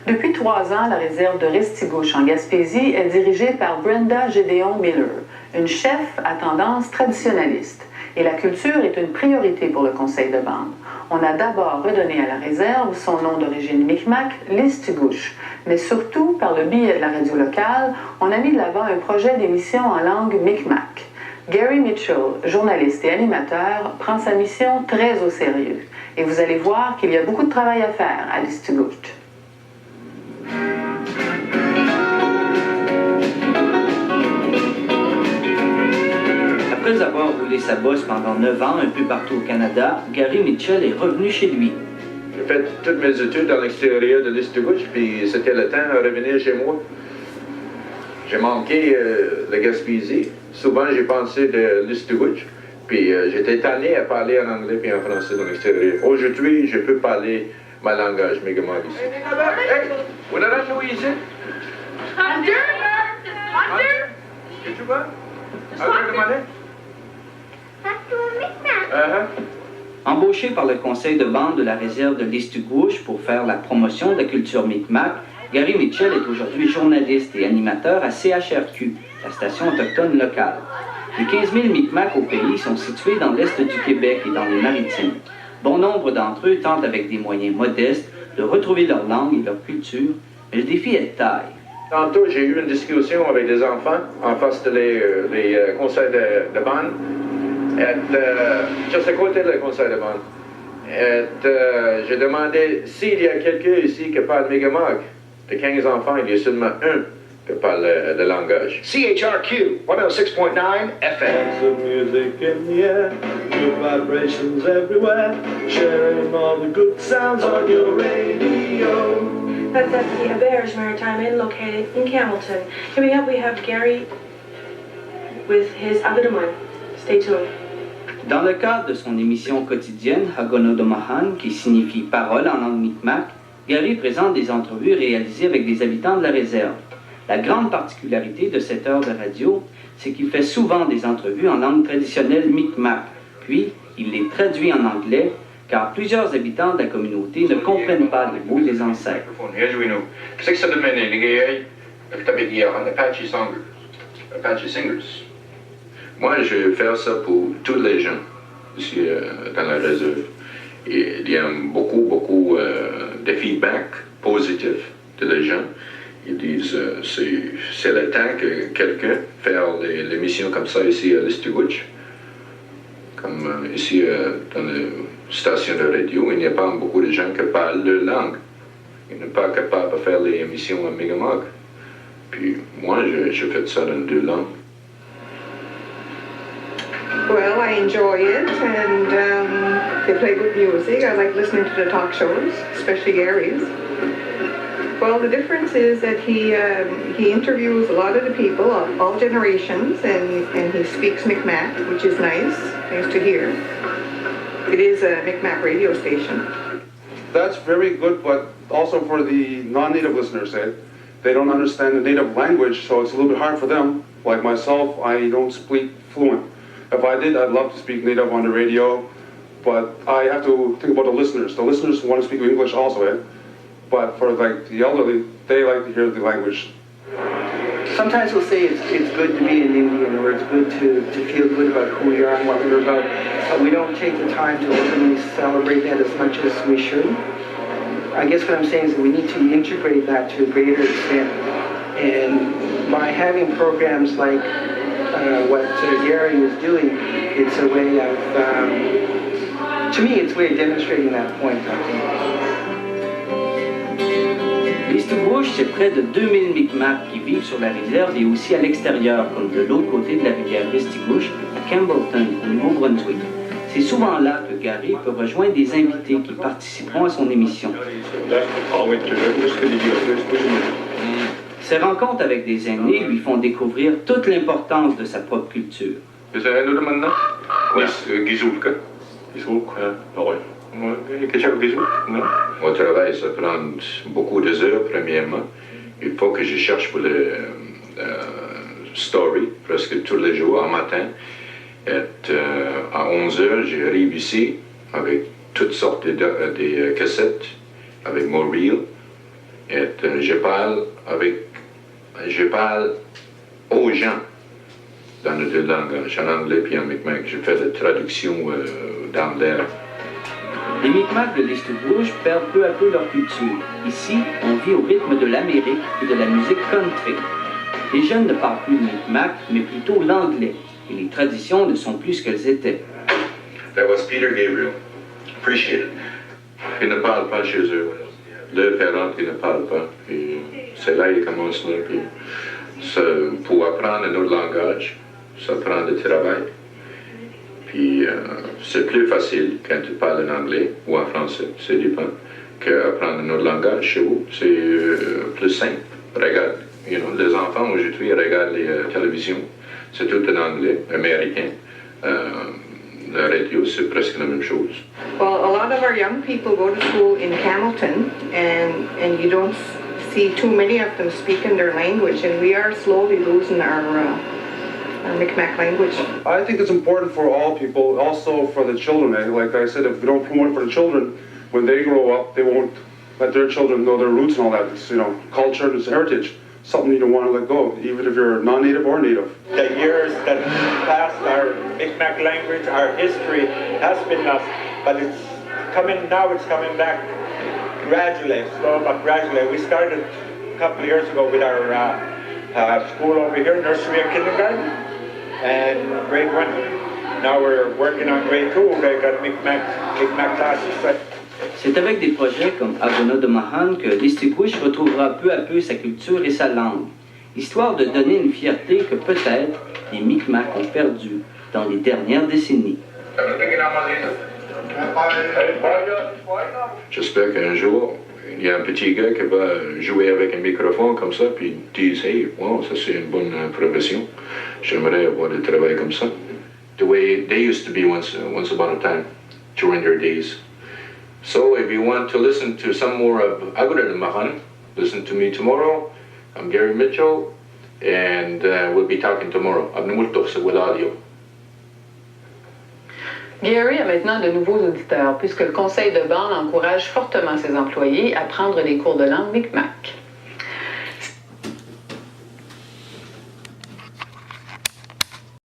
Depuis 3 ans, la réserve de Restigouche en Gaspésie est dirigée par Brenda Gédéon Miller, une chef à tendance traditionnaliste. Et la culture est une priorité pour le conseil de bande. On a d'abord redonné à la réserve son nom d'origine Micmac, Listugouche. Mais surtout, par le biais de la radio locale, on a mis de l'avant un projet d'émission en langue Micmac. Gary Mitchell, journaliste et animateur, prend sa mission très au sérieux. Et vous allez voir qu'il y a beaucoup de travail à faire à Listugouche. Après avoir roulé sa bosse pendant 9 ans un peu partout au Canada, Gary Mitchell est revenu chez lui. J'ai fait toutes mes études à l'extérieur de Listugouche, puis c'était le temps de revenir chez moi. J'ai manqué la Gaspésie. Souvent, j'ai pensé de Listugouche, puis j'étais tanné à parler en anglais et en français dans l'extérieur. Aujourd'hui, je peux parler ma langage Mi'kmaq ici. Hey, vous n'avez pas ici? Hunter? Qu'est-ce que tu veux? Embauché par le conseil de bande de la réserve de Listugouche pour faire la promotion de la culture Micmac, Gary Mitchell est aujourd'hui journaliste et animateur à CHRQ, la station autochtone locale. Les 15 000 Micmacs au pays sont situés dans l'est du Québec et dans les Maritimes. Bon nombre d'entre eux tentent avec des moyens modestes de retrouver leur langue et leur culture, mais le défi est de taille. Tantôt, j'ai eu une discussion avec des enfants en face des conseils de bande. Juste à côté du conseil de bande. J'ai demandé s'il y a quelqu'un ici qui parle Mi'kmaq. De 15 enfants, il y a seulement un qui parle le langage. CHRQ 106.9 FM. Some music in the air, good vibrations everywhere, sharing all the good sounds on your radio. That's at the Auberge Maritime Inn located in Campbellton. Coming up, we have Gary with his Abidaman. Stay tuned. Dans le cadre de son émission quotidienne Hagonodomahan, qui signifie parole en langue Micmac, Gary présente des entrevues réalisées avec des habitants de la réserve. La grande particularité de cette heure de radio, c'est qu'il fait souvent des entrevues en langue traditionnelle Micmac, puis il les traduit en anglais, car plusieurs habitants de la communauté ne comprennent pas les mots des ancêtres. Moi, je vais faire ça pour tous les gens ici dans la réserve. Il y a beaucoup de feedback positif de les gens. Ils disent c'est le temps que quelqu'un fasse l'émission comme ça ici à Listugouche. Comme ici dans la station de radio, il n'y a pas beaucoup de gens qui parlent leur langue. Ils ne sont pas capables de faire les émissions en Mi'kmaq. Puis moi, je fais ça dans 2 langues. Well, I enjoy it, and they play good music. I like listening to the talk shows, especially Gary's. Well, the difference is that he interviews a lot of the people of all generations, and he speaks Mi'kmaq, which is nice to hear. It is a Mi'kmaq radio station. That's very good, but also for the non-native listeners, they don't understand the native language, so it's a little bit hard for them. Like myself, I don't speak fluent. If I did, I'd love to speak native on the radio, but I have to think about the listeners. The listeners want to speak English also, but for like the elderly, they like to hear the language. Sometimes we'll say it's good to be an Indian, or it's good to feel good about who we are and what we're about, but we don't take the time to openly celebrate that as much as we should. I guess what I'm saying is that we need to integrate that to a greater extent, and by having programs like what Gary is doing, it's a way of, to me, it's a way of demonstrating that point, I think. Listugouche, c'est près de 2000 Micmacs qui vivent sur la réserve et aussi à l'extérieur, comme de l'autre côté de la rivière Restigouche, à Campbellton, au Nouveau-Brunswick. C'est souvent là que Gary peut rejoindre des invités qui participeront à son émission. Ces rencontres avec des aînés lui font découvrir toute l'importance de sa propre culture. Mon travail, ça prend beaucoup d'heures, premièrement. Il faut que je cherche pour le story, presque tous les jours, en matin. Et à 11h, j'arrive ici avec toutes sortes de cassettes, avec mon reel. Et je parle aux gens dans les deux langages, en anglais puis en Micmac. Je fais la traduction d'anglais. Les Micmacs de l'Est-Gouche perdent peu à peu leur culture. Ici, on vit au rythme de l'Amérique et de la musique country. Les jeunes ne parlent plus le Micmac, mais plutôt l'anglais. Et les traditions ne sont plus ce qu'elles étaient. That was Peter Gabriel. Appreciate it. Ils ne parlent pas chez eux. Le parent, ils ne parlent pas. C'est là qu'ils commencent là. Pour apprendre un autre langage, ça prend du travail. Puis c'est plus facile quand tu parles en anglais ou en français, c'est dépend, qu'apprendre un autre langage chez vous. C'est plus simple. Regarde, les enfants aujourd'hui regardent les télévisions, c'est tout en anglais, américain. La radio, c'est presque la même chose. Well, a lot of our young people go to school in Hamilton, and you don't see too many of them speaking their language, and we are slowly losing our Micmac language. I think it's important for all people, also for the children. Like I said, if we don't promote it for the children, when they grow up, they won't let their children know their roots and all that. It's, culture, it's heritage, something you don't want to let go, even if you're non-native or native. The years that passed, our Micmac language, our history has been lost, but it's coming back gradually, slow but gradually. We started a couple of years ago with our school over here, nursery and kindergarten, and grade 1. Now we're working on grade 2. They got Micmac classes. C'est avec des projets comme Agona de Mahan que l'Est-Gouche retrouvera peu à peu sa culture et sa langue, histoire de donner une fierté que peut-être les Micmacs ont perdue dans les dernières décennies. J'espère qu'un jour, il y a un petit gars qui va jouer avec un microphone comme ça, puis dire, hey, wow, ça c'est une bonne profession. J'aimerais avoir du travail comme ça. The way they used to be once upon a time, during their days. So if you want to listen to some more of Agora de Mahan, listen to me tomorrow. I'm Gary Mitchell, and we'll be talking tomorrow. Abnumultos with audio. Gary a maintenant de nouveaux auditeurs, puisque le conseil de bande encourage fortement ses employés à prendre des cours de langue Micmac.